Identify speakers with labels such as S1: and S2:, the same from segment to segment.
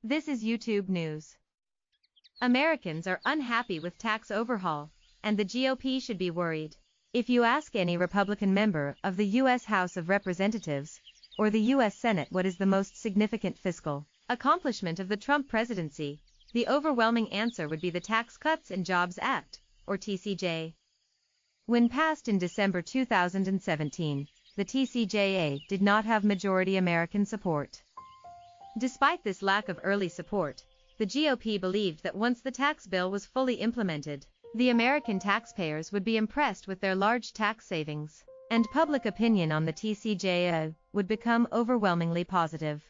S1: This is YouTube News. Americans are unhappy with tax overhaul, and the GOP should be worried. If you ask any Republican member of the U.S. House of Representatives or the U.S. Senate what is the most significant fiscal accomplishment of the Trump presidency, the overwhelming answer would be the Tax Cuts and Jobs Act, or TCJA. When passed in December 2017, the TCJA did not have majority American support. Despite this lack of early support, the GOP believed that once the tax bill was fully implemented, the American taxpayers would be impressed with their large tax savings, and public opinion on the TCJA would become overwhelmingly positive.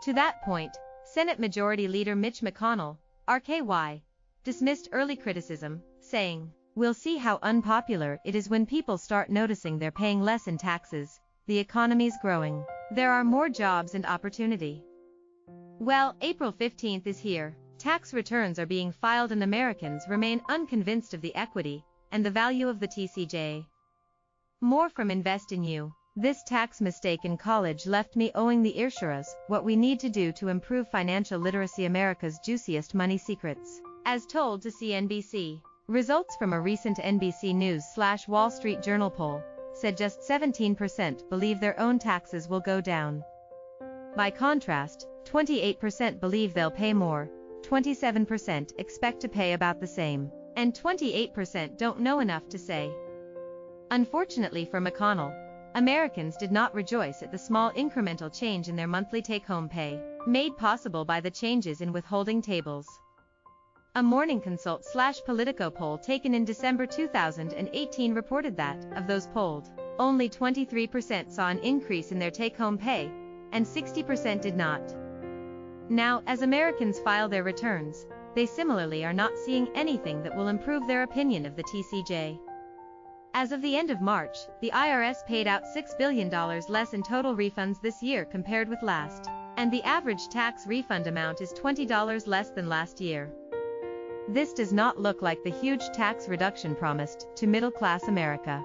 S1: To that point, Senate Majority Leader Mitch McConnell, RKY, dismissed early criticism, saying, "We'll see how unpopular it is when people start noticing they're paying less in taxes. The economy's growing. There are more jobs and opportunity." Well, April 15th is here. Tax returns are being filed and Americans remain unconvinced of the equity and the value of the TCJA. More from Invest in You. This tax mistake in college left me owing the Irshuras what we need to do to improve financial literacy. America's juiciest money secrets, as told to CNBC. Results from a recent NBC News/Wall Street Journal poll said just 17% believe their own taxes will go down. By contrast, 28% believe they'll pay more, 27% expect to pay about the same, and 28% don't know enough to say. Unfortunately for McConnell, Americans did not rejoice at the small incremental change in their monthly take-home pay, made possible by the changes in withholding tables. A Morning Consult/Politico poll taken in December 2018 reported that, of those polled, only 23% saw an increase in their take-home pay, and 60% did not. Now, as Americans file their returns, they similarly are not seeing anything that will improve their opinion of the TCJA. As of the end of March, the IRS paid out $6 billion less in total refunds this year compared with last, and the average tax refund amount is $20 less than last year. This does not look like the huge tax reduction promised to middle-class America.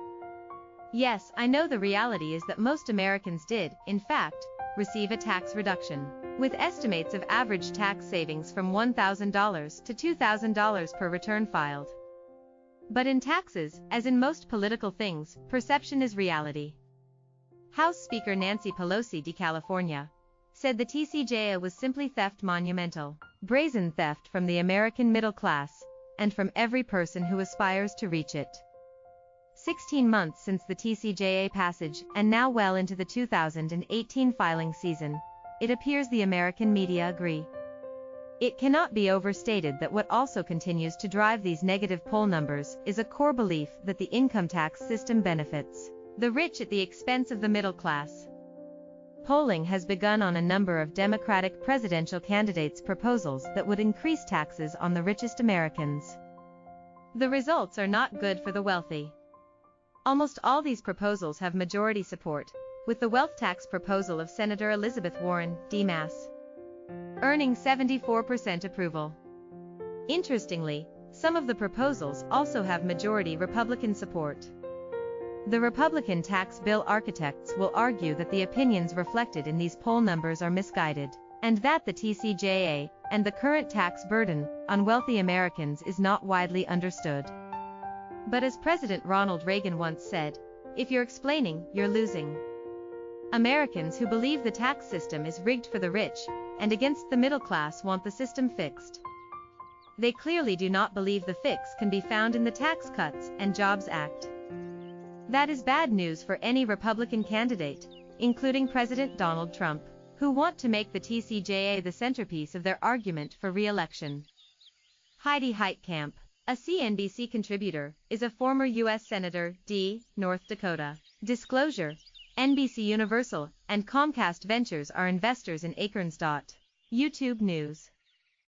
S1: Yes, I know the reality is that most Americans did, in fact, receive a tax reduction, with estimates of average tax savings from $1,000 to $2,000 per return filed. But in taxes, as in most political things, perception is reality. House Speaker Nancy Pelosi of California said the TCJA was simply theft, monumental, brazen theft from the American middle class, and from every person who aspires to reach it. 16 months since the TCJA passage, and now well into the 2018 filing season, it appears the American media agree. It cannot be overstated that what also continues to drive these negative poll numbers is a core belief that the income tax system benefits the rich at the expense of the middle class. Polling has begun on a number of Democratic presidential candidates' proposals that would increase taxes on the richest Americans. The results are not good for the wealthy. Almost all these proposals have majority support, with the wealth tax proposal of Senator Elizabeth Warren, D-Mass, earning 74% approval. Interestingly, some of the proposals also have majority Republican support. The Republican tax bill architects will argue that the opinions reflected in these poll numbers are misguided, and that the TCJA and the current tax burden on wealthy Americans is not widely understood. But as President Ronald Reagan once said, "If you're explaining, you're losing." Americans who believe the tax system is rigged for the rich and against the middle class want the system fixed. They clearly do not believe the fix can be found in the Tax Cuts and Jobs Act. That is bad news for any Republican candidate, including President Donald Trump, who want to make the TCJA the centerpiece of their argument for re-election. Heidi Heitkamp, a CNBC contributor, is a former U.S. Senator, D. North Dakota. Disclosure: NBC Universal and Comcast Ventures are investors in Acorns. YouTube News.